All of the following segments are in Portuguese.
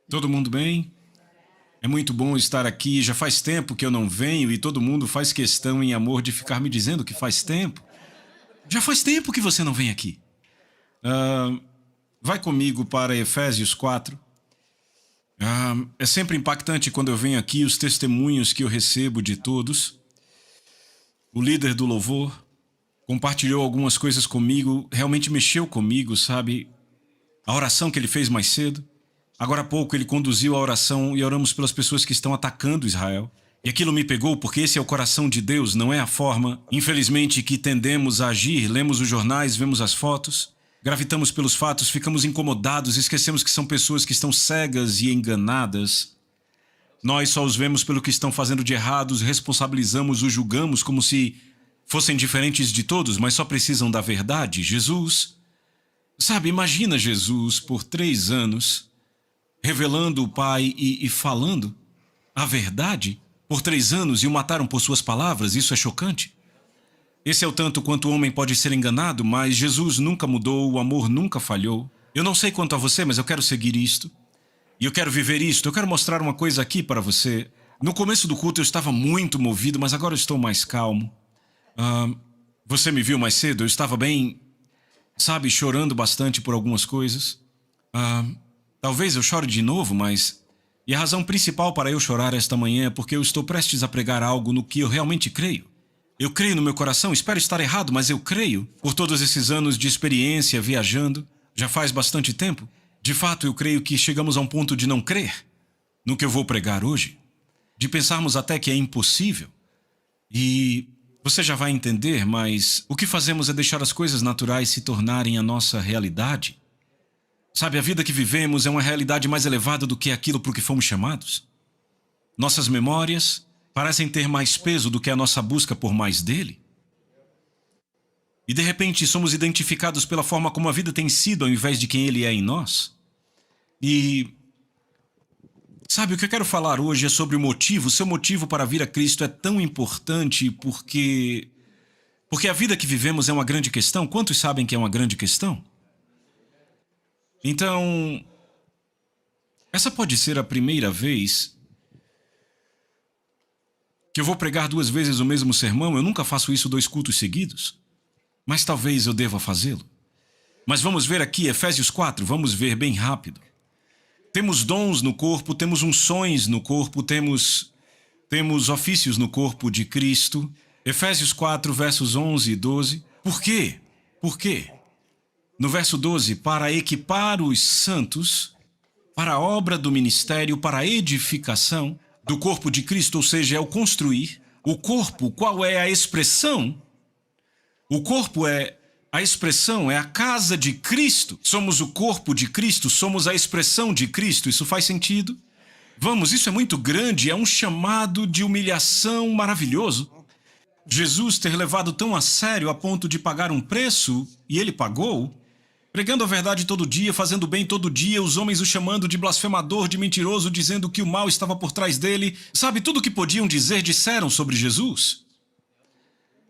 Todo mundo bem? É muito bom estar aqui. Já faz tempo que eu não venho e todo mundo faz questão em amor de ficar me dizendo que faz tempo. Já faz tempo que você não vem aqui. Ah, vai comigo para Efésios 4. É sempre impactante quando eu venho aqui os testemunhos que eu recebo de todos. O líder do louvor compartilhou algumas coisas comigo, realmente mexeu comigo, sabe? A oração que ele fez mais cedo. Agora há pouco ele conduziu a oração e oramos pelas pessoas que estão atacando Israel. E aquilo me pegou porque esse é o coração de Deus, não é a forma, infelizmente, que tendemos a agir. Lemos os jornais, vemos as fotos, gravitamos pelos fatos, ficamos incomodados, esquecemos que são pessoas que estão cegas e enganadas. Nós só os vemos pelo que estão fazendo de errados, responsabilizamos, os julgamos como se fossem diferentes de todos, mas só precisam da verdade. Jesus, sabe, imagina Jesus por 3 anos... revelando o Pai e falando a verdade por 3 anos e o mataram por suas palavras. Isso é chocante. Esse é o tanto quanto o homem pode ser enganado, mas Jesus nunca mudou, o amor nunca falhou. Eu não sei quanto a você, mas eu quero seguir isto. E eu quero viver isto. Eu quero mostrar uma coisa aqui para você. No começo do culto eu estava muito movido, mas agora eu estou mais calmo. Você me viu mais cedo? Eu estava bem, sabe, chorando bastante por algumas coisas. Talvez eu chore de novo, mas... E a razão principal para eu chorar esta manhã é porque eu estou prestes a pregar algo no que eu realmente creio. Eu creio no meu coração, espero estar errado, mas eu creio. Por todos esses anos de experiência viajando, já faz bastante tempo, de fato eu creio que chegamos a um ponto de não crer no que eu vou pregar hoje. De pensarmos até que é impossível. E você já vai entender, mas o que fazemos é deixar as coisas naturais se tornarem a nossa realidade. Sabe, a vida que vivemos é uma realidade mais elevada do que aquilo por que fomos chamados. Nossas memórias parecem ter mais peso do que a nossa busca por mais dele. E de repente somos identificados pela forma como a vida tem sido ao invés de quem ele é em nós. E sabe, o que eu quero falar hoje é sobre o motivo. O seu motivo para vir a Cristo é tão importante porque a vida que vivemos é uma grande questão. Quantos sabem que é uma grande questão? Então, essa pode ser a primeira vez que eu vou pregar 2 vezes o mesmo sermão. Eu nunca faço isso 2 cultos seguidos, mas talvez eu deva fazê-lo. Mas vamos ver aqui, Efésios 4, vamos ver bem rápido. Temos dons no corpo, temos unções no corpo, temos ofícios no corpo de Cristo. Efésios 4, versos 11 e 12. Por quê? Por quê? No verso 12, para equipar os santos, para a obra do ministério, para a edificação do corpo de Cristo, ou seja, é o construir. O corpo, qual é a expressão? O corpo é a expressão, é a casa de Cristo. Somos o corpo de Cristo, somos a expressão de Cristo. Isso faz sentido? Vamos, isso é muito grande, é um chamado de humilhação maravilhoso. Jesus ter levado tão a sério a ponto de pagar um preço, e ele pagou, pregando a verdade todo dia, fazendo bem todo dia, os homens o chamando de blasfemador, de mentiroso, dizendo que o mal estava por trás dele. Sabe, tudo o que podiam dizer, disseram sobre Jesus.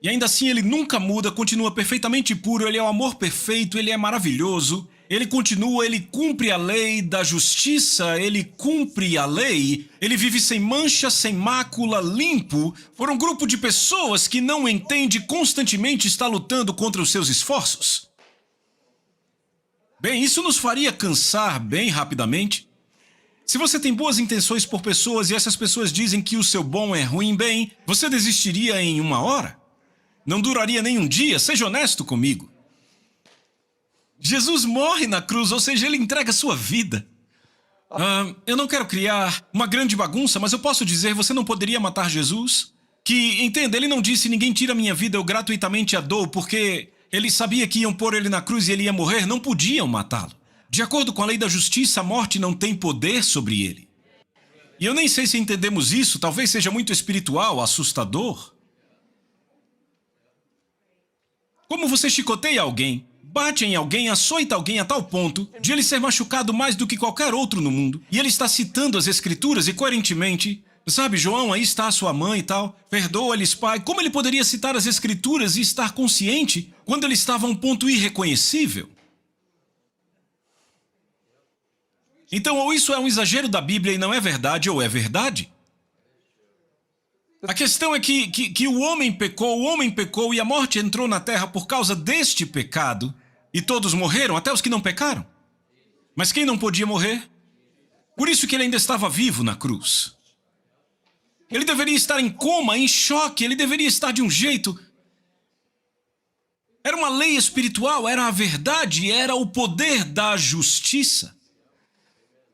E ainda assim ele nunca muda, continua perfeitamente puro, ele é o amor perfeito, ele é maravilhoso. Ele continua, ele cumpre a lei da justiça, ele cumpre a lei, ele vive sem mancha, sem mácula, limpo, por um grupo de pessoas que não entende, constantemente está lutando contra os seus esforços. Bem, isso nos faria cansar bem rapidamente. Se você tem boas intenções por pessoas e essas pessoas dizem que o seu bom é ruim, bem, você desistiria em 1 hora? Não duraria nem um dia, seja honesto comigo. Jesus morre na cruz, ou seja, ele entrega a sua vida. Eu não quero criar uma grande bagunça, mas eu posso dizer, você não poderia matar Jesus? Que, entenda, ele não disse, ninguém tira minha vida, eu gratuitamente a dou, porque ele sabia que iam pôr ele na cruz e ele ia morrer, não podiam matá-lo. De acordo com a lei da justiça, a morte não tem poder sobre ele. E eu nem sei se entendemos isso, talvez seja muito espiritual, assustador. Como você chicoteia alguém, bate em alguém, açoita alguém a tal ponto de ele ser machucado mais do que qualquer outro no mundo. E ele está citando as escrituras e coerentemente, sabe, João, aí está a sua mãe e tal, perdoa-lhes, pai. Como ele poderia citar as escrituras e estar consciente quando ele estava a um ponto irreconhecível? Então, ou isso é um exagero da Bíblia e não é verdade, ou é verdade. A questão é que o homem pecou e a morte entrou na terra por causa deste pecado, e todos morreram, até os que não pecaram. Mas quem não podia morrer? Por isso que ele ainda estava vivo na cruz. Ele deveria estar em coma, em choque, ele deveria estar de um jeito. Era uma lei espiritual, era a verdade, era o poder da justiça.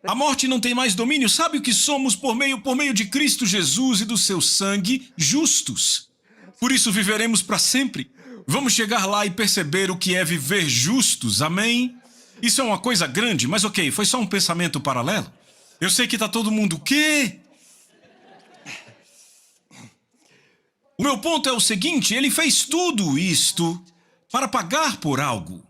A morte não tem mais domínio. Sabe o que somos por meio de Cristo Jesus e do seu sangue? Justos. Por isso viveremos para sempre. Vamos chegar lá e perceber o que é viver justos, amém? Isso é uma coisa grande, mas ok, foi só um pensamento paralelo. Eu sei que está todo mundo, o quê? O meu ponto é o seguinte, ele fez tudo isto para pagar por algo.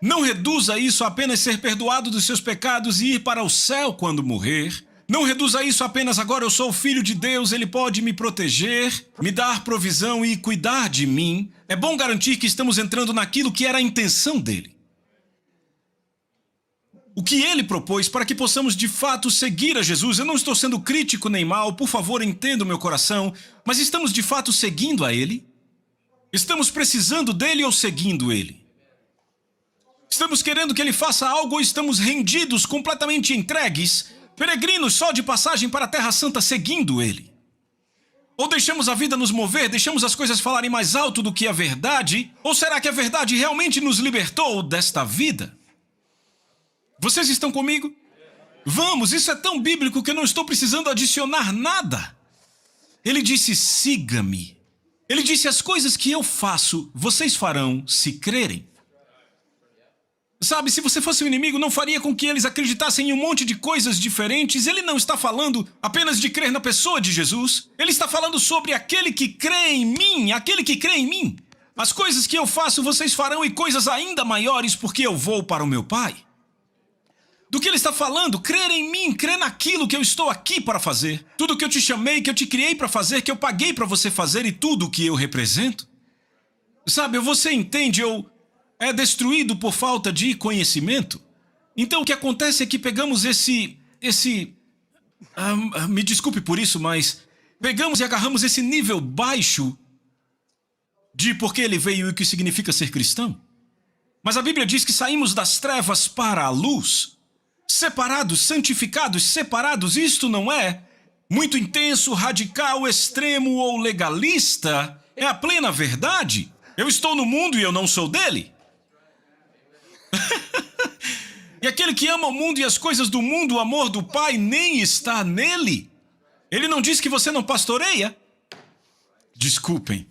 Não reduza isso a apenas ser perdoado dos seus pecados e ir para o céu quando morrer. Não reduza isso a apenas agora eu sou o filho de Deus, ele pode me proteger, me dar provisão e cuidar de mim. É bom garantir que estamos entrando naquilo que era a intenção dele. O que ele propôs para que possamos de fato seguir a Jesus. Eu não estou sendo crítico nem mal, por favor entenda o meu coração, mas estamos de fato seguindo a ele? Estamos precisando dele ou seguindo ele? Estamos querendo que ele faça algo ou estamos rendidos, completamente entregues, peregrinos só de passagem para a Terra Santa seguindo ele? Ou deixamos a vida nos mover, deixamos as coisas falarem mais alto do que a verdade? Ou será que a verdade realmente nos libertou desta vida? Vocês estão comigo? Vamos, isso é tão bíblico que eu não estou precisando adicionar nada. Ele disse, siga-me. Ele disse, as coisas que eu faço, vocês farão se crerem. Sabe, se você fosse um inimigo, não faria com que eles acreditassem em um monte de coisas diferentes. Ele não está falando apenas de crer na pessoa de Jesus. Ele está falando sobre aquele que crê em mim, aquele que crê em mim. As coisas que eu faço, vocês farão e coisas ainda maiores, porque eu vou para o meu Pai. Do que ele está falando? Crer em mim, crer naquilo que eu estou aqui para fazer. Tudo que eu te chamei, que eu te criei para fazer, que eu paguei para você fazer e tudo que eu represento. Sabe, você entende, é destruído por falta de conhecimento. Então o que acontece é que pegamos me desculpe por isso, mas pegamos e agarramos esse nível baixo de por que ele veio e o que significa ser cristão. Mas a Bíblia diz que saímos das trevas para a luz, separados, santificados, separados. Isto não é muito intenso, radical, extremo ou legalista. É a plena verdade. Eu estou no mundo e eu não sou dele. E aquele que ama o mundo e as coisas do mundo, o amor do Pai nem está nele. Ele não diz que você não pastoreia? Desculpem.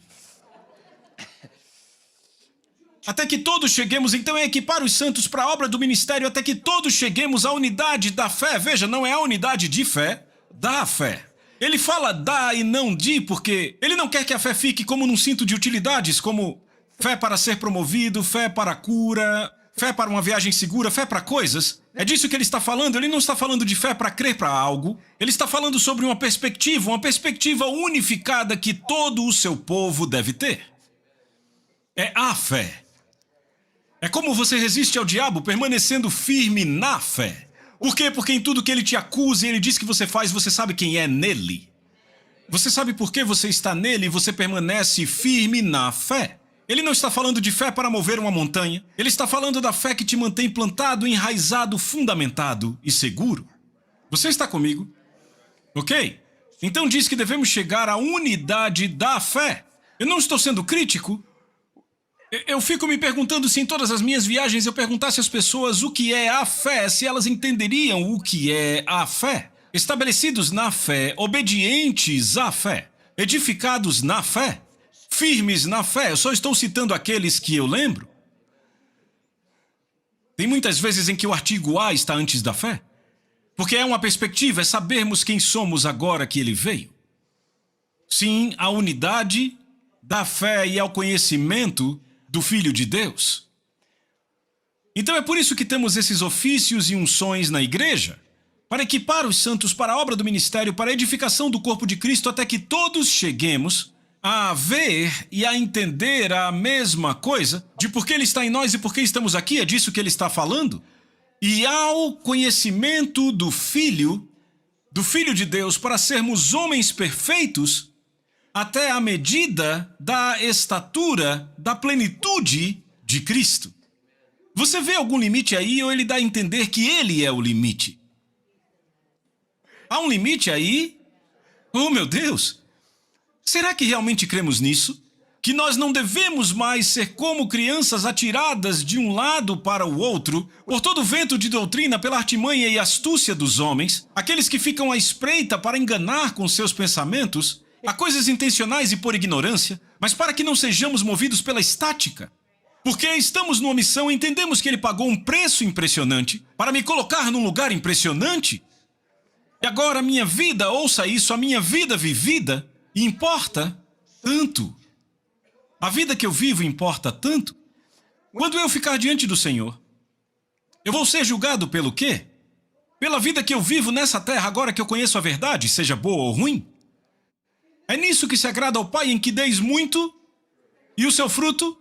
Até que todos cheguemos, então é equipar os santos para a obra do ministério, até que todos cheguemos à unidade da fé. Veja, não é a unidade de fé, da fé. Ele fala da e não de, porque ele não quer que a fé fique como num cinto de utilidades, como fé para ser promovido, fé para a cura, fé para uma viagem segura, fé para coisas. É disso que ele está falando. Ele não está falando de fé para crer para algo. Ele está falando sobre uma perspectiva unificada que todo o seu povo deve ter. É a fé. É como você resiste ao diabo permanecendo firme na fé. Por quê? Porque em tudo que ele te acusa e ele diz que você faz, você sabe quem é nele. Você sabe por que você está nele e você permanece firme na fé. Ele não está falando de fé para mover uma montanha. Ele está falando da fé que te mantém plantado, enraizado, fundamentado e seguro. Você está comigo? Ok? Então diz que devemos chegar à unidade da fé. Eu não estou sendo crítico. Eu fico me perguntando se em todas as minhas viagens eu perguntasse às pessoas o que é a fé, se elas entenderiam o que é a fé. Estabelecidos na fé, obedientes à fé, edificados na fé, firmes na fé. Eu só estou citando aqueles que eu lembro. Tem muitas vezes em que o artigo A está antes da fé, porque é uma perspectiva, é sabermos quem somos agora que ele veio. Sim, a unidade da fé e ao conhecimento do Filho de Deus. Então é por isso que temos esses ofícios e unções na igreja, para equipar os santos para a obra do ministério, para a edificação do corpo de Cristo, até que todos cheguemos a ver e a entender a mesma coisa, de por que ele está em nós e por que estamos aqui. É disso que ele está falando. e ao conhecimento do Filho de Deus, para sermos homens perfeitos, até a medida da estatura da plenitude de Cristo. Você vê algum limite aí, ou ele dá a entender que ele é o limite? Há um limite aí? Oh, meu Deus! Será que realmente cremos nisso? Que nós não devemos mais ser como crianças atiradas de um lado para o outro, por todo vento de doutrina, pela artimanha e astúcia dos homens, aqueles que ficam à espreita para enganar com seus pensamentos, a coisas intencionais e por ignorância, mas para que não sejamos movidos pela estática. Porque estamos numa missão e entendemos que ele pagou um preço impressionante para me colocar num lugar impressionante. E agora a minha vida, ouça isso, a minha vida vivida importa tanto. A vida que eu vivo importa tanto. Quando eu ficar diante do Senhor, eu vou ser julgado pelo quê? Pela vida que eu vivo nessa terra agora que eu conheço a verdade, seja boa ou ruim? É nisso que se agrada ao Pai, em que deis muito e o seu fruto?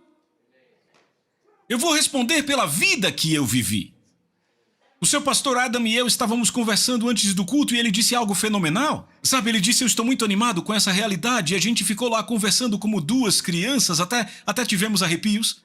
Eu vou responder pela vida que eu vivi. O seu pastor Adam e eu estávamos conversando antes do culto e ele disse algo fenomenal. Sabe, ele disse, eu estou muito animado com essa realidade, e a gente ficou lá conversando como duas crianças, até tivemos arrepios.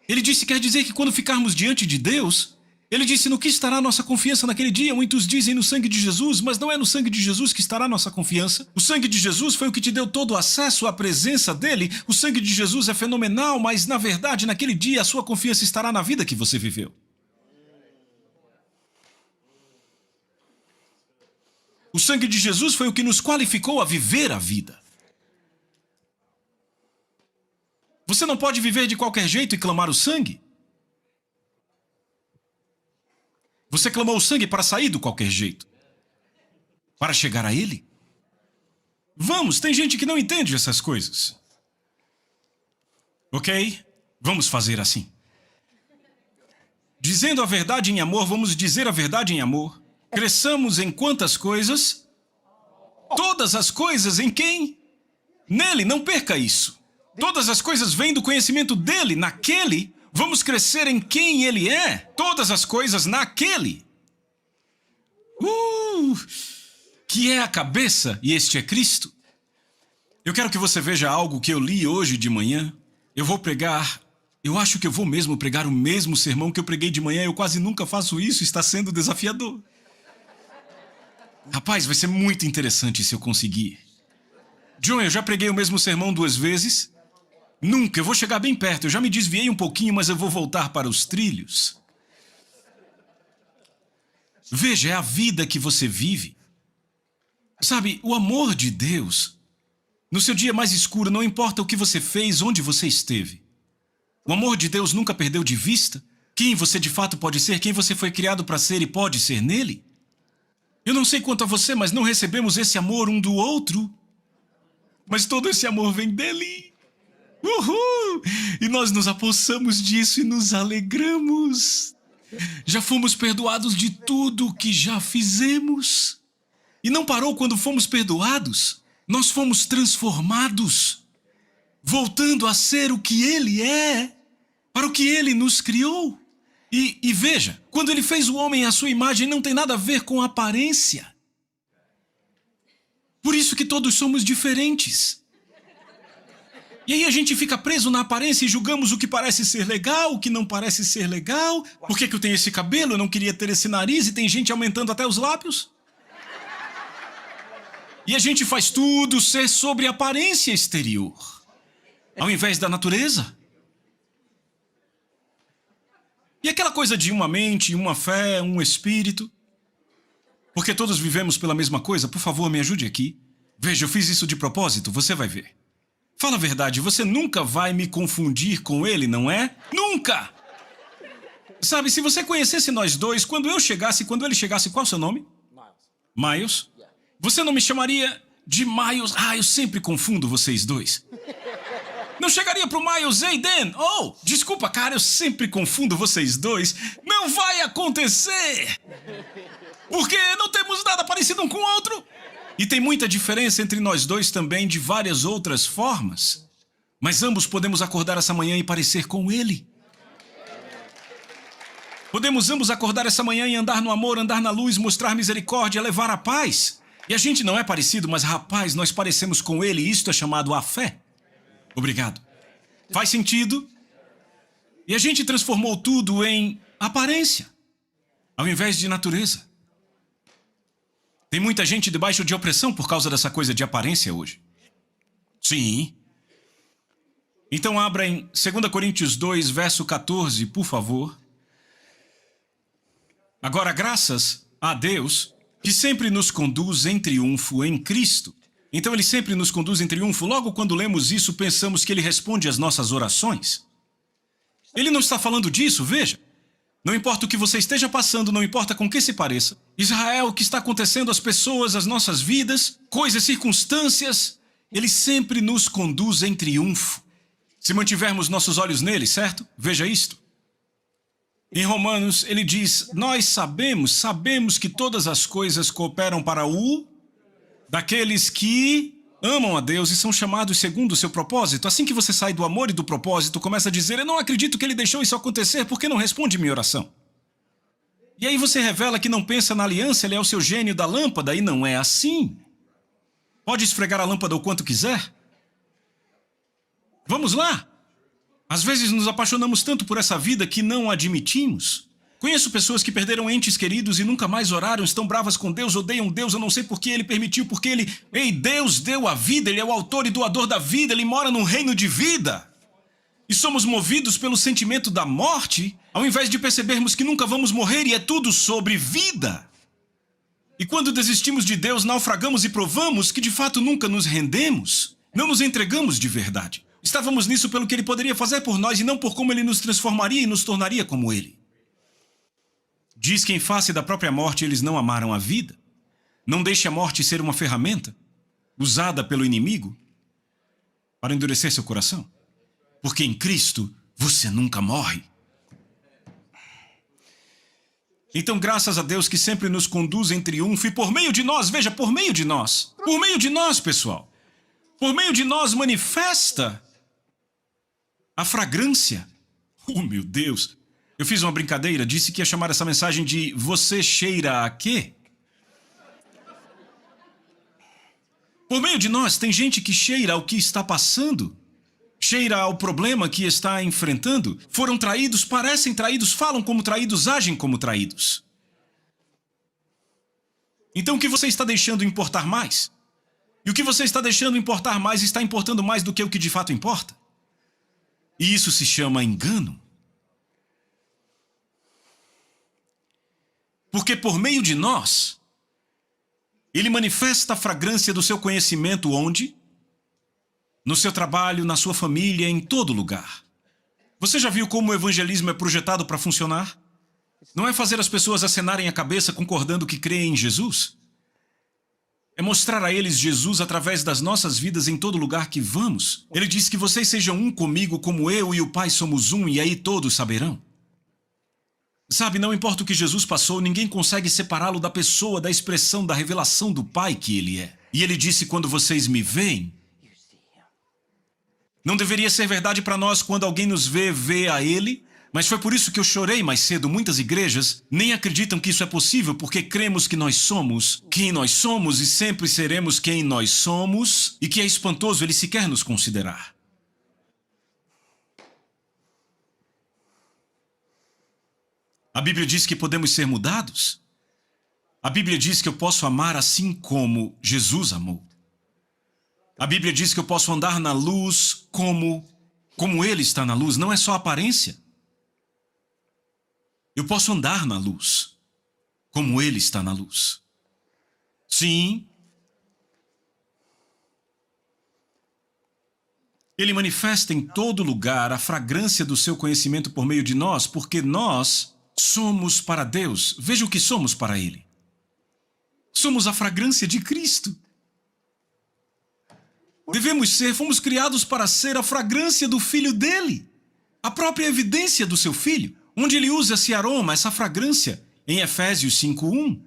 Ele disse, quer dizer que quando ficarmos diante de Deus, ele disse, no que estará nossa confiança naquele dia? Muitos dizem no sangue de Jesus, mas não é no sangue de Jesus que estará nossa confiança. O sangue de Jesus foi o que te deu todo o acesso à presença dele. O sangue de Jesus é fenomenal, mas na verdade, naquele dia, a sua confiança estará na vida que você viveu. O sangue de Jesus foi o que nos qualificou a viver a vida. Você não pode viver de qualquer jeito e clamar o sangue. Você clamou o sangue para sair do qualquer jeito. Para chegar a ele. Vamos, tem gente que não entende essas coisas. Ok? Vamos fazer assim. Dizendo a verdade em amor, vamos dizer a verdade em amor. Cresçamos em quantas coisas? Todas as coisas em quem? Nele, não perca isso. Todas as coisas vêm do conhecimento dele, naquele. Vamos crescer em quem ele é. Todas as coisas naquele. Que é a cabeça, e este é Cristo. Eu quero que você veja algo que eu li hoje de manhã. Eu vou pregar, eu acho que eu vou mesmo pregar o mesmo sermão que eu preguei de manhã. Eu quase nunca faço isso, está sendo desafiador. Rapaz, vai ser muito interessante se eu conseguir. John, eu já preguei o mesmo sermão 2 vezes. Nunca, eu vou chegar bem perto. Eu já me desviei um pouquinho, mas eu vou voltar para os trilhos. Veja, é a vida que você vive. Sabe, o amor de Deus, no seu dia mais escuro, não importa o que você fez, onde você esteve. O amor de Deus nunca perdeu de vista quem você de fato pode ser, quem você foi criado para ser e pode ser nele. Eu não sei quanto a você, mas não recebemos esse amor um do outro. Mas todo esse amor vem dele. Uhul! E nós nos apossamos disso e nos alegramos. Já fomos perdoados de tudo o que já fizemos. E não parou quando fomos perdoados. Nós fomos transformados, voltando a ser o que ele é, para o que ele nos criou. E veja, quando ele fez o homem à sua imagem, não tem nada a ver com aparência. Por isso que todos somos diferentes. E aí a gente fica preso na aparência e julgamos o que parece ser legal, o que não parece ser legal. Por que eu tenho esse cabelo? Eu não queria ter esse nariz, e tem gente aumentando até os lábios. E a gente faz tudo ser sobre aparência exterior, ao invés da natureza. E aquela coisa de uma mente, uma fé, um espírito. Porque todos vivemos pela mesma coisa, por favor, me ajude aqui. Veja, eu fiz isso de propósito, você vai ver. Fala a verdade, você nunca vai me confundir com ele, não é? Nunca! Sabe, se você conhecesse nós dois, quando ele chegasse, qual é o seu nome? Miles. Você não me chamaria de Miles? Ah, eu sempre confundo vocês dois. Não chegaria pro Miles, hey Dan, oh, desculpa cara, eu sempre confundo vocês dois. Não vai acontecer! Porque não temos nada parecido um com o outro. E tem muita diferença entre nós dois também, de várias outras formas. Mas ambos podemos acordar essa manhã e parecer com ele. Podemos ambos acordar essa manhã e andar no amor, andar na luz, mostrar misericórdia, levar a paz. E a gente não é parecido, mas rapaz, nós parecemos com ele e isto é chamado a fé. Obrigado. Faz sentido? E a gente transformou tudo em aparência, ao invés de natureza. Tem muita gente debaixo de opressão por causa dessa coisa de aparência hoje. Sim. Então abra em 2 Coríntios 2, verso 14, por favor. Agora, graças a Deus, que sempre nos conduz em triunfo em Cristo. Então ele sempre nos conduz em triunfo. Logo quando lemos isso, pensamos que ele responde às nossas orações. Ele não está falando disso, veja. Não importa o que você esteja passando, não importa com que se pareça. Israel, o que está acontecendo às pessoas, às nossas vidas, coisas, circunstâncias, ele sempre nos conduz em triunfo. Se mantivermos nossos olhos nele, certo? Veja isto. Em Romanos, ele diz, nós sabemos que todas as coisas cooperam para o daqueles que amam a Deus e são chamados segundo o seu propósito. Assim que você sai do amor e do propósito, começa a dizer, eu não acredito que ele deixou isso acontecer, por que não responde minha oração? E aí você revela que não pensa na aliança, ele é o seu gênio da lâmpada, e não é assim. Pode esfregar a lâmpada o quanto quiser. Vamos lá. Às vezes nos apaixonamos tanto por essa vida que não admitimos. Conheço pessoas que perderam entes queridos e nunca mais oraram, estão bravas com Deus, odeiam Deus, eu não sei por que ele permitiu, porque ele... Ei, Deus deu a vida, ele é o autor e doador da vida, ele mora num reino de vida. E somos movidos pelo sentimento da morte, ao invés de percebermos que nunca vamos morrer e é tudo sobre vida. E quando desistimos de Deus, naufragamos e provamos que de fato nunca nos rendemos, não nos entregamos de verdade. Estávamos nisso pelo que ele poderia fazer por nós e não por como ele nos transformaria e nos tornaria como ele. Diz que em face da própria morte eles não amaram a vida. Não deixe a morte ser uma ferramenta usada pelo inimigo para endurecer seu coração. Porque em Cristo você nunca morre. Então, graças a Deus que sempre nos conduz em triunfo e por meio de nós, veja, por meio de nós, pessoal, por meio de nós manifesta a fragrância. Oh, meu Deus! Eu fiz uma brincadeira, disse que ia chamar essa mensagem de Você cheira a quê? Por meio de nós, tem gente que cheira ao que está passando, cheira ao problema que está enfrentando. Foram traídos, parecem traídos, falam como traídos, agem como traídos. Então o que você está deixando importar mais? E o que você está deixando importar mais está importando mais do que o que de fato importa? E isso se chama engano. Porque por meio de nós, ele manifesta a fragrância do seu conhecimento onde? No seu trabalho, na sua família, em todo lugar. Você já viu como o evangelismo é projetado para funcionar? Não é fazer as pessoas acenarem a cabeça concordando que creem em Jesus? É mostrar a eles Jesus através das nossas vidas em todo lugar que vamos. Ele diz que vocês sejam um comigo como eu e o Pai somos um, e aí todos saberão. Sabe, não importa o que Jesus passou, ninguém consegue separá-lo da pessoa, da expressão, da revelação do Pai que ele é. E ele disse, quando vocês me veem, não deveria ser verdade para nós quando alguém nos vê a ele? Mas foi por isso que eu chorei mais cedo. Muitas igrejas nem acreditam que isso é possível, porque cremos que nós somos quem nós somos e sempre seremos quem nós somos, e que é espantoso ele sequer nos considerar. A Bíblia diz que podemos ser mudados. A Bíblia diz que eu posso amar assim como Jesus amou. A Bíblia diz que eu posso andar na luz como ele está na luz. Não é só aparência. Eu posso andar na luz como ele está na luz. Sim. Ele manifesta em todo lugar a fragrância do seu conhecimento por meio de nós, porque nós somos para Deus. Veja o que somos para ele. Somos a fragrância de Cristo. Fomos criados para ser a fragrância do Filho dele. A própria evidência do seu Filho. Onde ele usa esse aroma, essa fragrância. Em Efésios 5:1.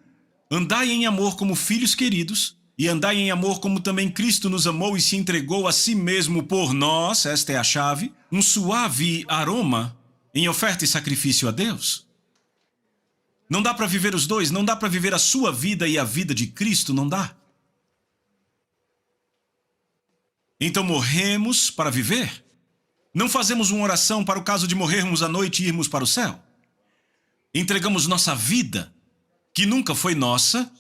Andai em amor como filhos queridos, e andai em amor como também Cristo nos amou e se entregou a si mesmo por nós, esta é a chave, um suave aroma em oferta e sacrifício a Deus. Não dá para viver os dois, não dá para viver a sua vida e a vida de Cristo, não dá. Então morremos para viver. Não fazemos uma oração para o caso de morrermos à noite e irmos para o céu. Entregamos nossa vida, que nunca foi nossa,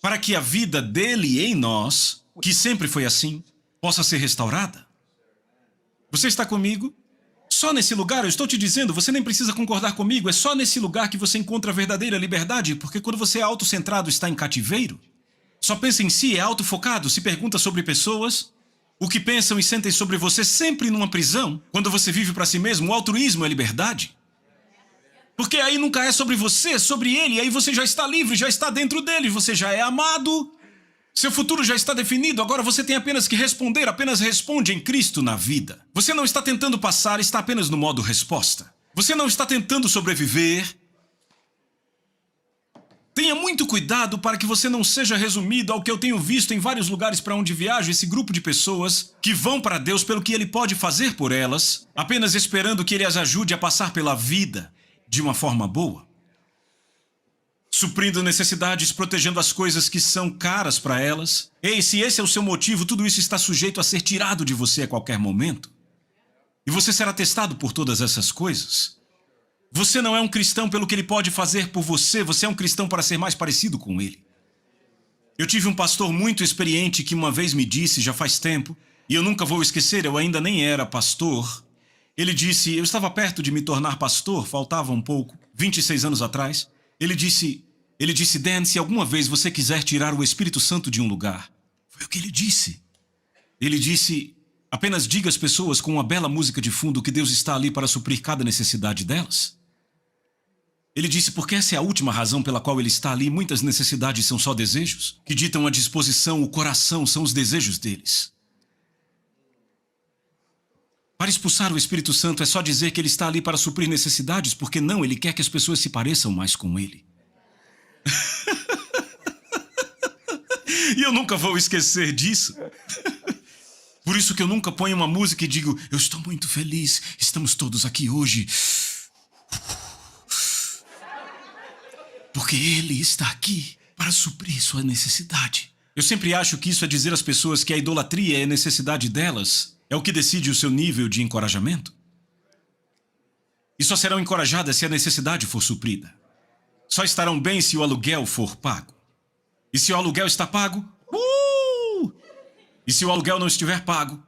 para que a vida dele em nós, que sempre foi assim, possa ser restaurada. Você está comigo? Só nesse lugar, eu estou te dizendo, você nem precisa concordar comigo, é só nesse lugar que você encontra a verdadeira liberdade, porque quando você é autocentrado, está em cativeiro, só pensa em si, é autofocado, se pergunta sobre pessoas, o que pensam e sentem sobre você sempre numa prisão, quando você vive para si mesmo, o altruísmo é liberdade. Porque aí nunca é sobre você, é sobre ele, aí você já está livre, já está dentro dele, você já é amado, seu futuro já está definido, agora você tem apenas que responder, apenas responde em Cristo na vida. Você não está tentando passar, está apenas no modo resposta. Você não está tentando sobreviver. Tenha muito cuidado para que você não seja resumido ao que eu tenho visto em vários lugares para onde viajo, esse grupo de pessoas que vão para Deus pelo que Ele pode fazer por elas, apenas esperando que Ele as ajude a passar pela vida de uma forma boa. Suprindo necessidades, protegendo as coisas que são caras para elas. Ei, se esse é o seu motivo, tudo isso está sujeito a ser tirado de você a qualquer momento. E você será testado por todas essas coisas. Você não é um cristão pelo que ele pode fazer por você, você é um cristão para ser mais parecido com ele. Eu tive um pastor muito experiente que uma vez me disse, já faz tempo, e eu nunca vou esquecer, eu ainda nem era pastor. Ele disse, eu estava perto de me tornar pastor, faltava um pouco, 26 anos atrás. Ele disse, Dan, se alguma vez você quiser tirar o Espírito Santo de um lugar. Foi o que ele disse. Ele disse, apenas diga às pessoas com uma bela música de fundo que Deus está ali para suprir cada necessidade delas. Ele disse, porque essa é a última razão pela qual ele está ali, muitas necessidades são só desejos, que ditam a disposição, o coração, são os desejos deles. Para expulsar o Espírito Santo é só dizer que ele está ali para suprir necessidades, porque não, ele quer que as pessoas se pareçam mais com ele. E eu nunca vou esquecer disso. Por isso que eu nunca ponho uma música e digo, eu estou muito feliz, estamos todos aqui hoje. Porque ele está aqui para suprir sua necessidade. Eu sempre acho que isso é dizer às pessoas que a idolatria é a necessidade delas, é o que decide o seu nível de encorajamento. E só serão encorajadas se a necessidade for suprida. Só estarão bem se o aluguel for pago. E se o aluguel está pago, E se o aluguel não estiver pago?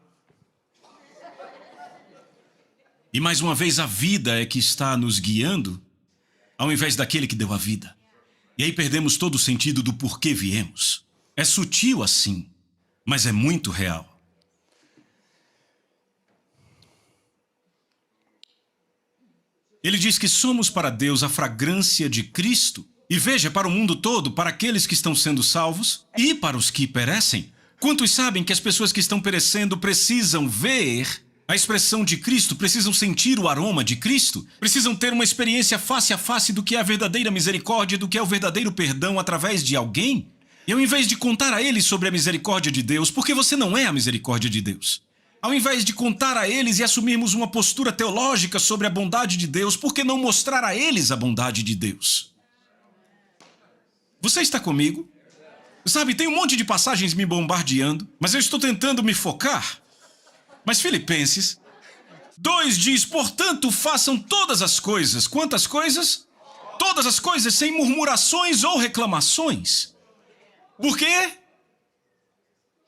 E mais uma vez a vida é que está nos guiando, ao invés daquele que deu a vida. E aí perdemos todo o sentido do porquê viemos. É sutil assim, mas é muito real. Ele diz que somos para Deus a fragrância de Cristo. E veja, para o mundo todo, para aqueles que estão sendo salvos e para os que perecem. Quantos sabem que as pessoas que estão perecendo precisam ver a expressão de Cristo, precisam sentir o aroma de Cristo, precisam ter uma experiência face a face do que é a verdadeira misericórdia, do que é o verdadeiro perdão através de alguém? E ao invés de contar a eles sobre a misericórdia de Deus, porque você não é a misericórdia de Deus. Ao invés de contar a eles e assumirmos uma postura teológica sobre a bondade de Deus, por que não mostrar a eles a bondade de Deus? Você está comigo? Sabe, tem um monte de passagens me bombardeando, mas eu estou tentando me focar. Mas Filipenses 2 diz, portanto, façam todas as coisas. Quantas coisas? Todas as coisas sem murmurações ou reclamações. Por quê?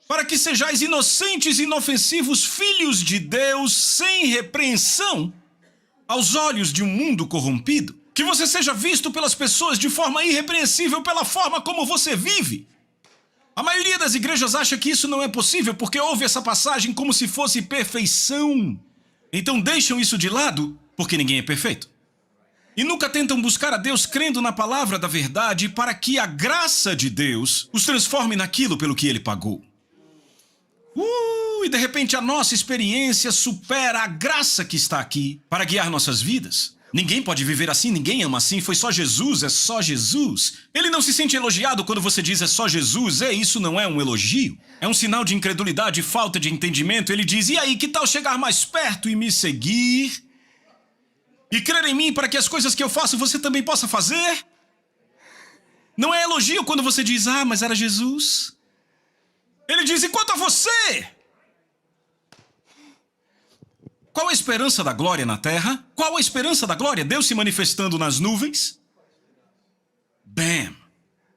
Para que sejais inocentes e inofensivos, filhos de Deus, sem repreensão, aos olhos de um mundo corrompido. Que você seja visto pelas pessoas de forma irrepreensível pela forma como você vive. A maioria das igrejas acha que isso não é possível porque ouve essa passagem como se fosse perfeição. Então deixam isso de lado porque ninguém é perfeito. E nunca tentam buscar a Deus crendo na palavra da verdade para que a graça de Deus os transforme naquilo pelo que Ele pagou. E de repente a nossa experiência supera a graça que está aqui para guiar nossas vidas. Ninguém pode viver assim, ninguém ama assim, foi só Jesus, é só Jesus. Ele não se sente elogiado quando você diz é só Jesus, isso não é um elogio. É um sinal de incredulidade e falta de entendimento. Ele diz, e aí, que tal chegar mais perto e me seguir? E crer em mim para que as coisas que eu faço você também possa fazer? Não é elogio quando você diz, ah, mas era Jesus. Ele diz, e quanto a você? Qual a esperança da glória na terra? Qual a esperança da glória? Deus se manifestando nas nuvens? Bam!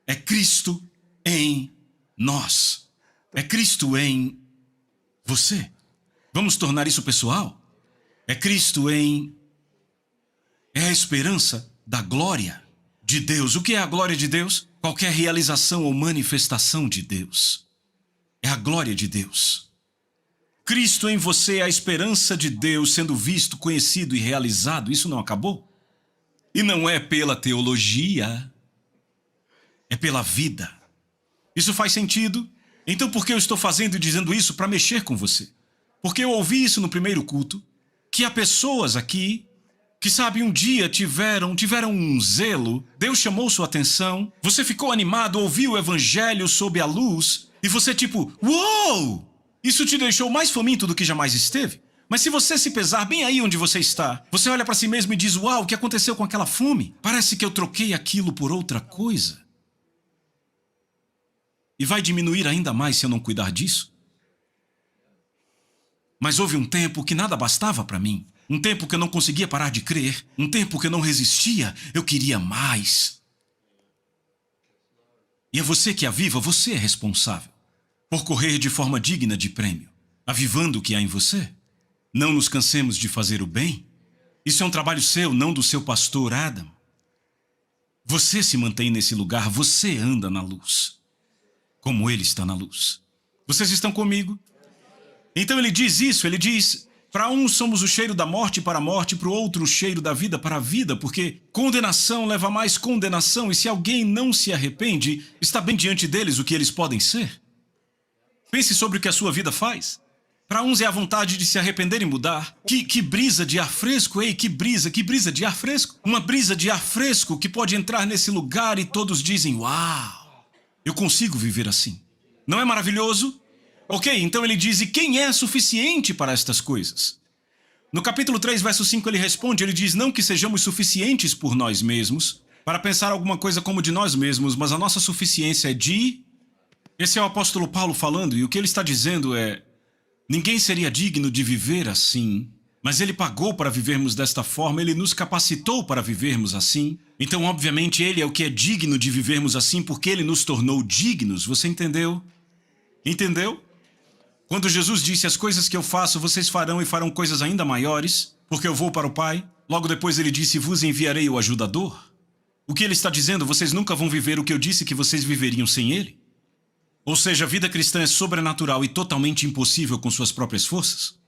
É Cristo em nós. É Cristo em você. Vamos tornar isso pessoal? É Cristo em... É a esperança da glória de Deus. O que é a glória de Deus? Qualquer realização ou manifestação de Deus. É a glória de Deus. Cristo em você é a esperança de Deus sendo visto, conhecido e realizado. Isso não acabou? E não é pela teologia, é pela vida. Isso faz sentido? Então por que eu estou fazendo e dizendo isso? Para mexer com você. Porque eu ouvi isso no primeiro culto, que há pessoas aqui que, sabe, um dia tiveram um zelo, Deus chamou sua atenção, você ficou animado, ouviu o evangelho sob a luz, e você tipo, uou! Isso te deixou mais faminto do que jamais esteve? Mas se você se pesar bem aí onde você está, você olha para si mesmo e diz, uau, o que aconteceu com aquela fome? Parece que eu troquei aquilo por outra coisa. E vai diminuir ainda mais se eu não cuidar disso. Mas houve um tempo que nada bastava para mim. Um tempo que eu não conseguia parar de crer. Um tempo que eu não resistia. Eu queria mais. E é você que aviva, você é responsável por correr de forma digna de prêmio, avivando o que há em você. Não nos cansemos de fazer o bem. Isso é um trabalho seu, não do seu pastor Adam. Você se mantém nesse lugar, você anda na luz, como ele está na luz. Vocês estão comigo? Então ele diz isso, ele diz, para um somos o cheiro da morte para a morte, para o outro o cheiro da vida para a vida, porque condenação leva a mais condenação, e se alguém não se arrepende, está bem diante deles o que eles podem ser. Pense sobre o que a sua vida faz. Para uns é a vontade de se arrepender e mudar. Que brisa de ar fresco, ei, que brisa de ar fresco. Uma brisa de ar fresco que pode entrar nesse lugar e todos dizem, uau, eu consigo viver assim. Não é maravilhoso? Ok, então ele diz, e quem é suficiente para estas coisas? No capítulo 3, verso 5, ele responde, ele diz, não que sejamos suficientes por nós mesmos, para pensar alguma coisa como de nós mesmos, mas a nossa suficiência é de... Esse é o apóstolo Paulo falando, e o que ele está dizendo é, ninguém seria digno de viver assim, mas ele pagou para vivermos desta forma, ele nos capacitou para vivermos assim. Então, obviamente, ele é o que é digno de vivermos assim, porque ele nos tornou dignos. Você entendeu? Entendeu? Quando Jesus disse, as coisas que eu faço, vocês farão e farão coisas ainda maiores, porque eu vou para o Pai. Logo depois ele disse, vos enviarei o ajudador. O que ele está dizendo, vocês nunca vão viver o que eu disse que vocês viveriam sem ele. Ou seja, a vida cristã é sobrenatural e totalmente impossível com suas próprias forças.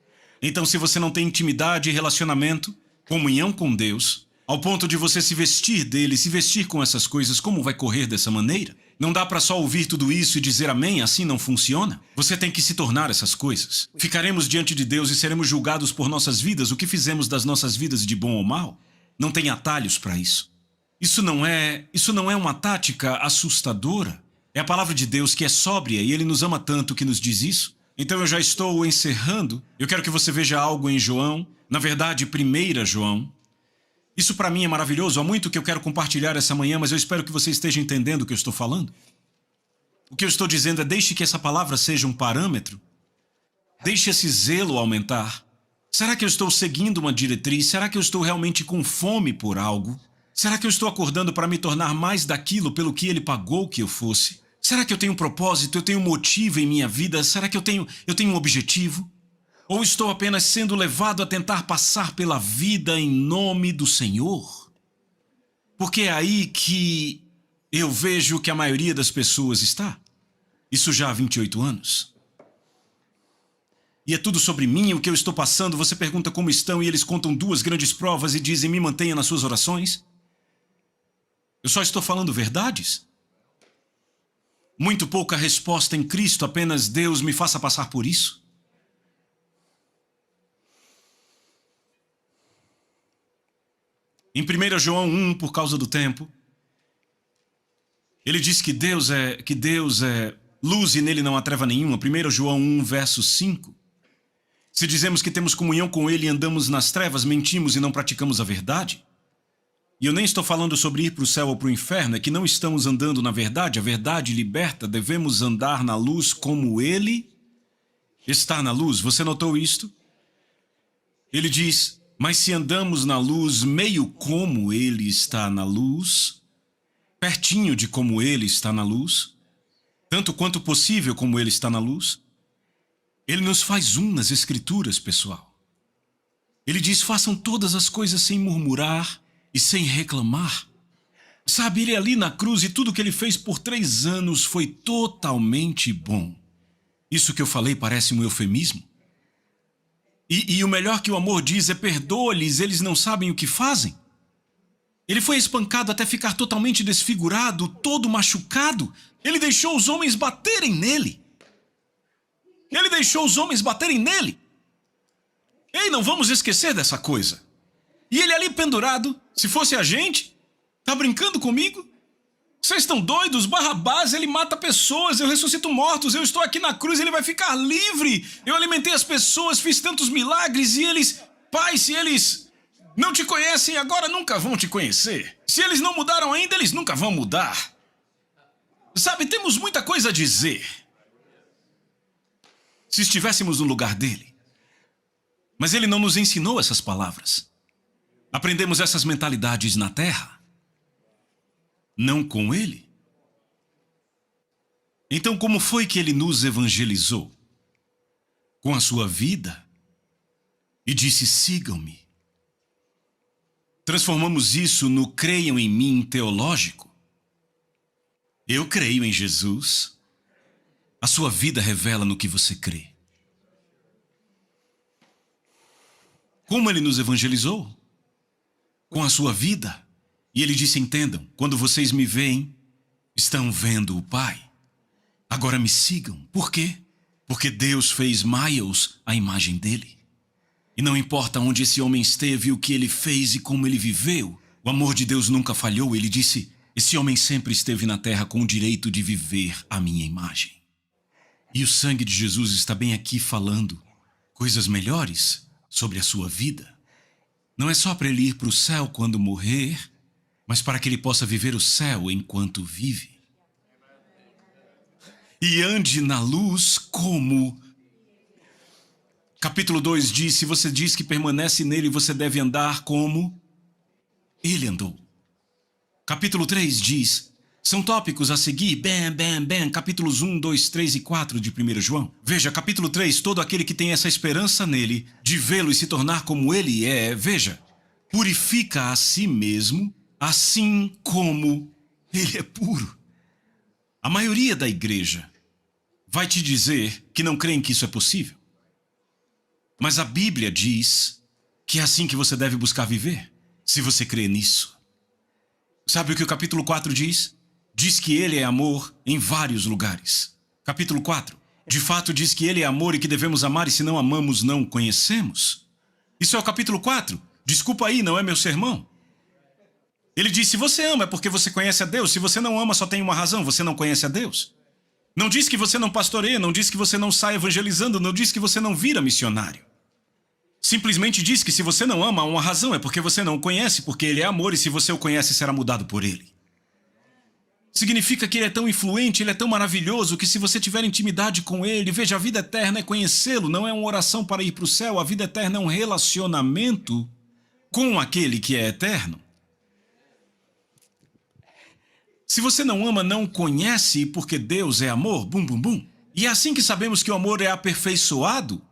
Então, se você não tem intimidade, relacionamento, comunhão com Deus, ao ponto de você se vestir dele, se vestir com essas coisas, como vai correr dessa maneira? Não dá para só ouvir tudo isso e dizer amém, assim não funciona. Você tem que se tornar essas coisas. Ficaremos diante de Deus e seremos julgados por nossas vidas, o que fizemos das nossas vidas de bom ou mal. Não tem atalhos para isso. Isso não é uma tática assustadora. É a palavra de Deus que é sóbria e ele nos ama tanto que nos diz isso. Então eu já estou encerrando. Eu quero que você veja algo em João, na verdade, 1 João. Isso para mim é maravilhoso, há muito que eu quero compartilhar essa manhã, mas eu espero que você esteja entendendo o que eu estou falando. O que eu estou dizendo é, deixe que essa palavra seja um parâmetro. Deixe esse zelo aumentar. Será que eu estou seguindo uma diretriz? Será que eu estou realmente com fome por algo? Será que eu estou acordando para me tornar mais daquilo pelo que ele pagou que eu fosse? Será que eu tenho um propósito, eu tenho um motivo em minha vida? Será que eu tenho um objetivo? Ou estou apenas sendo levado a tentar passar pela vida em nome do Senhor? Porque é aí que eu vejo que a maioria das pessoas está. Isso já há 28 anos. E é tudo sobre mim, o que eu estou passando. Você pergunta como estão e eles contam 2 grandes provas e dizem, me mantenha nas suas orações. Eu só estou falando verdades. Muito pouca resposta em Cristo, apenas Deus me faça passar por isso. Em 1 João 1, por causa do tempo, ele diz que Deus é luz e nele não há treva nenhuma. 1 João 1, verso 5. Se dizemos que temos comunhão com ele e andamos nas trevas, mentimos e não praticamos a verdade. E eu nem estou falando sobre ir para o céu ou para o inferno, é que não estamos andando na verdade. A verdade liberta, devemos andar na luz como Ele está na luz. Você notou isto? Ele diz, mas se andamos na luz meio como Ele está na luz, pertinho de como Ele está na luz, tanto quanto possível como Ele está na luz, Ele nos faz nas Escrituras, pessoal. Ele diz, façam todas as coisas sem murmurar e sem reclamar. Sabe, Ele ali na cruz e tudo que Ele fez por 3 anos foi totalmente bom. Isso que eu falei parece um eufemismo. E o melhor que o amor diz é perdoa-lhes, eles não sabem o que fazem. Ele foi espancado até ficar totalmente desfigurado, todo machucado. Ele deixou os homens baterem nele. Ele deixou os homens baterem nele. Ei, não vamos esquecer dessa coisa. E ele ali pendurado, se fosse a gente, tá brincando comigo? Vocês estão doidos? Barrabás, ele mata pessoas, eu ressuscito mortos, eu estou aqui na cruz, ele vai ficar livre. Eu alimentei as pessoas, fiz tantos milagres e eles... Pai, se eles não te conhecem agora, nunca vão te conhecer. Se eles não mudaram ainda, eles nunca vão mudar. Sabe, temos muita coisa a dizer. Se estivéssemos no lugar dele. Mas ele não nos ensinou essas palavras. Aprendemos essas mentalidades na terra. Não com ele. Então, como foi que ele nos evangelizou? Com a sua vida. E disse, sigam-me. Transformamos isso no creiam em mim teológico. Eu creio em Jesus. A sua vida revela no que você crê. Como ele nos evangelizou? Com a sua vida. E ele disse, entendam, quando vocês me veem, estão vendo o Pai. Agora me sigam. Por quê? Porque Deus fez Miles à imagem dele. E não importa onde esse homem esteve, o que ele fez e como ele viveu, o amor de Deus nunca falhou. Ele disse, esse homem sempre esteve na terra com o direito de viver à minha imagem. E o sangue de Jesus está bem aqui falando coisas melhores sobre a sua vida. Não é só para ele ir para o céu quando morrer, mas para que ele possa viver o céu enquanto vive. E ande na luz como... Capítulo 2 diz, se você diz que permanece nele, você deve andar como ele andou. Capítulo 3 diz, são tópicos a seguir, capítulos 1, 2, 3 e 4 de 1 João. Veja, capítulo 3, todo aquele que tem essa esperança nele, de vê-lo e se tornar como ele é, veja, purifica a si mesmo, assim como ele é puro. A maioria da igreja vai te dizer que não creem que isso é possível. Mas a Bíblia diz que é assim que você deve buscar viver, se você crê nisso. Sabe o que o capítulo 4 diz? Diz que ele é amor em vários lugares. Capítulo 4, de fato diz que ele é amor e que devemos amar e se não amamos, não o conhecemos. Isso é o capítulo 4. Desculpa aí, não é meu sermão. Ele diz, se você ama é porque você conhece a Deus. Se você não ama, só tem uma razão, você não conhece a Deus. Não diz que você não pastoreia, não diz que você não sai evangelizando, não diz que você não vira missionário. Simplesmente diz que se você não ama, há uma razão, é porque você não o conhece, porque ele é amor e se você o conhece, será mudado por ele. Significa que ele é tão influente, ele é tão maravilhoso, que se você tiver intimidade com ele, veja, a vida eterna é conhecê-lo, não é uma oração para ir para o céu, a vida eterna é um relacionamento com aquele que é eterno. Se você não ama, não conhece, porque Deus é amor, bum, bum, bum. E é assim que sabemos que o amor é aperfeiçoado.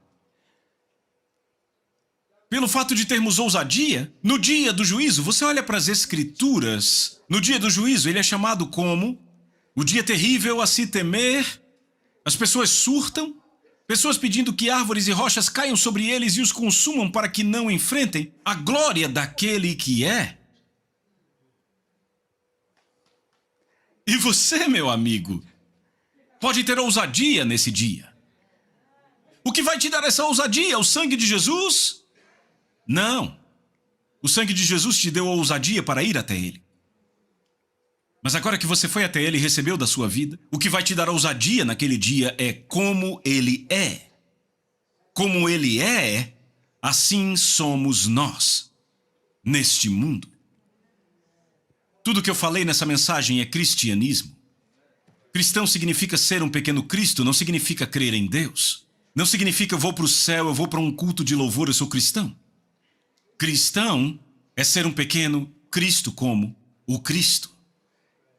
Pelo fato de termos ousadia, no dia do juízo, você olha para as escrituras, no dia do juízo ele é chamado como o dia terrível a se temer, as pessoas surtam, pessoas pedindo que árvores e rochas caiam sobre eles e os consumam para que não enfrentem a glória daquele que é. E você, meu amigo, pode ter ousadia nesse dia. O que vai te dar essa ousadia? O sangue de Jesus? Não. O sangue de Jesus te deu a ousadia para ir até ele. Mas agora que você foi até ele e recebeu da sua vida, o que vai te dar ousadia naquele dia é como ele é. Como ele é, assim somos nós, neste mundo. Tudo que eu falei nessa mensagem é cristianismo. Cristão significa ser um pequeno Cristo, não significa crer em Deus. Não significa eu vou para o céu, eu vou para um culto de louvor, eu sou cristão. Cristão é ser um pequeno Cristo como o Cristo.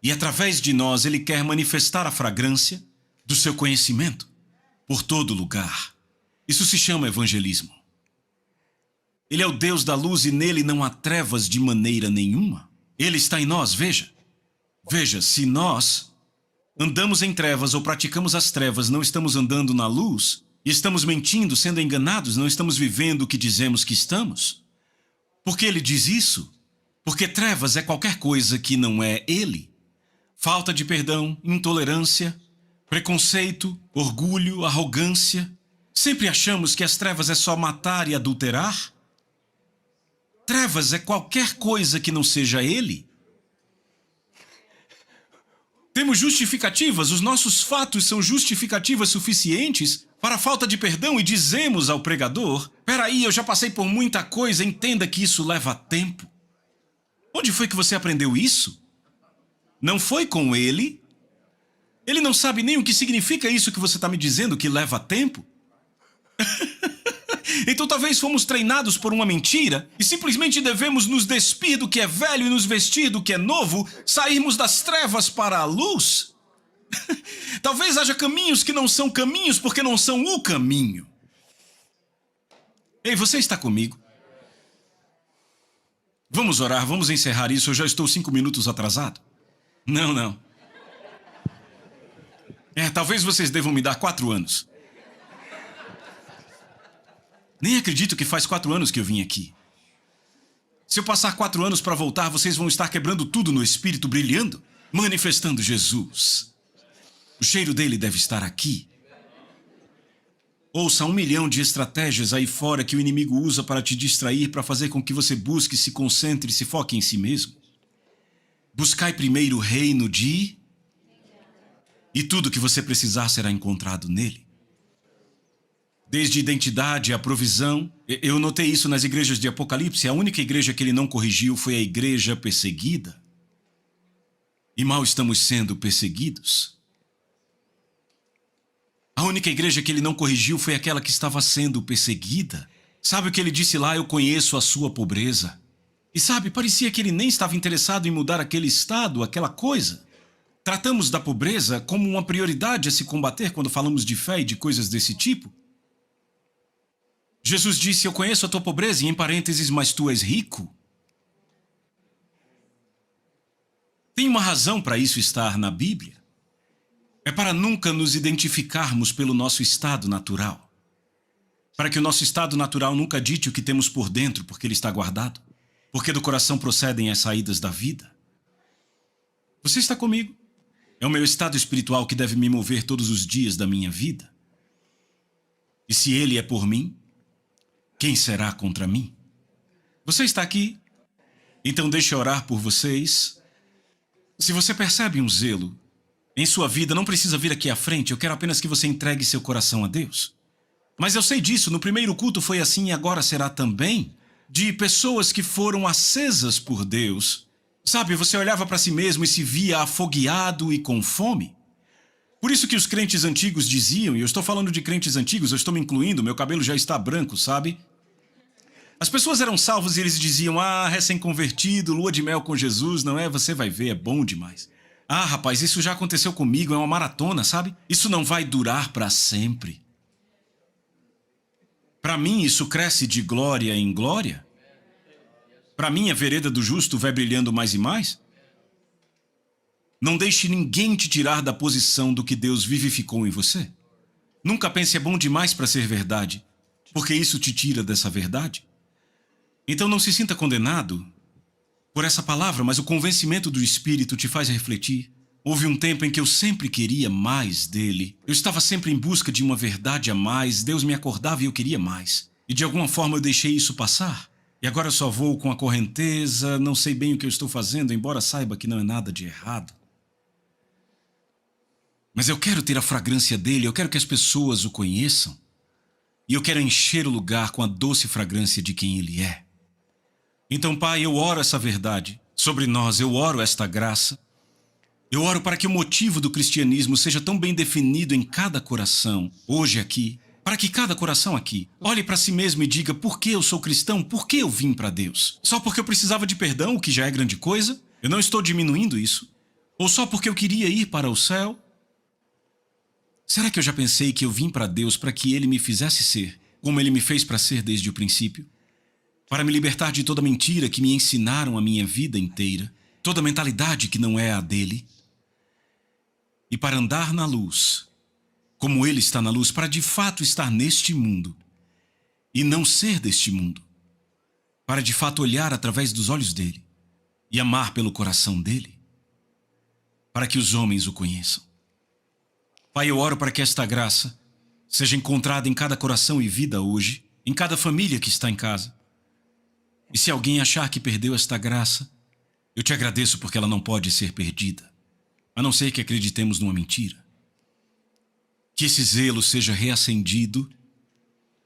E através de nós ele quer manifestar a fragrância do seu conhecimento por todo lugar. Isso se chama evangelismo. Ele é o Deus da luz e nele não há trevas de maneira nenhuma. Ele está em nós, veja. Veja, se nós andamos em trevas ou praticamos as trevas, não estamos andando na luz, e estamos mentindo, sendo enganados, não estamos vivendo o que dizemos que estamos. Por que ele diz isso? Porque trevas é qualquer coisa que não é ele. Falta de perdão, intolerância, preconceito, orgulho, arrogância. Sempre achamos que as trevas é só matar e adulterar. Trevas é qualquer coisa que não seja ele. Temos justificativas, os nossos fatos são justificativas suficientes para a falta de perdão e dizemos ao pregador: peraí, eu já passei por muita coisa, entenda que isso leva tempo. Onde foi que você aprendeu isso? Não foi com ele? Ele não sabe nem o que significa isso que você está me dizendo, que leva tempo? Então talvez fomos treinados por uma mentira e simplesmente devemos nos despir do que é velho e nos vestir do que é novo, sairmos das trevas para a luz? Talvez haja caminhos que não são caminhos porque não são o caminho. Ei, você está comigo? Vamos orar, vamos encerrar isso, eu já estou 5 minutos atrasado. Não. Talvez vocês devam me dar 4 anos. Nem acredito que faz 4 anos que eu vim aqui. Se eu passar 4 anos para voltar, vocês vão estar quebrando tudo no espírito, brilhando, manifestando Jesus. O cheiro dele deve estar aqui. Ouça, 1 milhão de estratégias aí fora que o inimigo usa para te distrair, para fazer com que você busque, se concentre, se foque em si mesmo. Buscai primeiro o reino de... E tudo que você precisar será encontrado nele. Desde identidade à provisão. Eu notei isso nas igrejas de Apocalipse. A única igreja que ele não corrigiu foi a igreja perseguida. E mal estamos sendo perseguidos. A única igreja que ele não corrigiu foi aquela que estava sendo perseguida. Sabe o que ele disse lá? Eu conheço a sua pobreza. E sabe, parecia que ele nem estava interessado em mudar aquele estado, aquela coisa. Tratamos da pobreza como uma prioridade a se combater quando falamos de fé e de coisas desse tipo. Jesus disse, eu conheço a tua pobreza, e em parênteses, mas tu és rico. Tem uma razão para isso estar na Bíblia. É para nunca nos identificarmos pelo nosso estado natural. Para que o nosso estado natural nunca dite o que temos por dentro, porque ele está guardado. Porque do coração procedem as saídas da vida. Você está comigo? É o meu estado espiritual que deve me mover todos os dias da minha vida. E se ele é por mim, quem será contra mim? Você está aqui? Então deixe eu orar por vocês. Se você percebe um zelo em sua vida, não precisa vir aqui à frente, eu quero apenas que você entregue seu coração a Deus. Mas eu sei disso, no primeiro culto foi assim e agora será também, de pessoas que foram acesas por Deus. Sabe, você olhava para si mesmo e se via afogueado e com fome. Por isso que os crentes antigos diziam, e eu estou falando de crentes antigos, eu estou me incluindo, meu cabelo já está branco, sabe? As pessoas eram salvas e eles diziam, recém-convertido, lua de mel com Jesus, não é? Você vai ver, é bom demais. Rapaz, isso já aconteceu comigo, é uma maratona, sabe? Isso não vai durar para sempre. Para mim, isso cresce de glória em glória. Para mim, a vereda do justo vai brilhando mais e mais. Não deixe ninguém te tirar da posição do que Deus vivificou em você. Nunca pense é bom demais para ser verdade, porque isso te tira dessa verdade. Então não se sinta condenado por essa palavra, mas o convencimento do Espírito te faz refletir. Houve um tempo em que eu sempre queria mais dele. Eu estava sempre em busca de uma verdade a mais. Deus me acordava e eu queria mais. E de alguma forma eu deixei isso passar. E agora eu só vou com a correnteza, não sei bem o que eu estou fazendo, embora saiba que não é nada de errado. Mas eu quero ter a fragrância dele, eu quero que as pessoas o conheçam. E eu quero encher o lugar com a doce fragrância de quem ele é. Então, Pai, eu oro essa verdade Sobre nós, eu oro esta graça. Eu oro para que o motivo do cristianismo seja tão bem definido em cada coração, hoje aqui, para que cada coração aqui olhe para si mesmo e diga: por que eu sou cristão? Por que eu vim para Deus? Só porque eu precisava de perdão, o que já é grande coisa? Eu não estou diminuindo isso. Ou só porque eu queria ir para o céu? Será que eu já pensei que eu vim para Deus para que Ele me fizesse ser como Ele me fez para ser desde o princípio? Para me libertar de toda mentira que me ensinaram a minha vida inteira, toda mentalidade que não é a dele, e para andar na luz, como Ele está na luz, para de fato estar neste mundo e não ser deste mundo, para de fato olhar através dos olhos dele e amar pelo coração dele, para que os homens o conheçam. Pai, eu oro para que esta graça seja encontrada em cada coração e vida hoje, em cada família que está em casa. E se alguém achar que perdeu esta graça, eu te agradeço porque ela não pode ser perdida, a não ser que acreditemos numa mentira. Que esse zelo seja reacendido,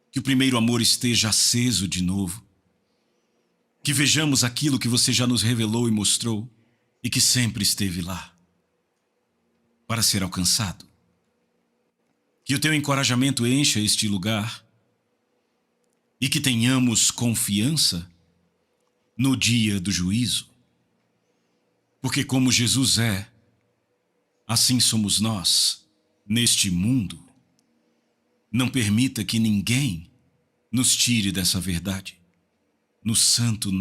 que o primeiro amor esteja aceso de novo, que vejamos aquilo que você já nos revelou e mostrou e que sempre esteve lá, para ser alcançado. Que o teu encorajamento encha este lugar e que tenhamos confiança no dia do juízo. Porque como Jesus é, assim somos nós, neste mundo. Não permita que ninguém nos tire dessa verdade. No santo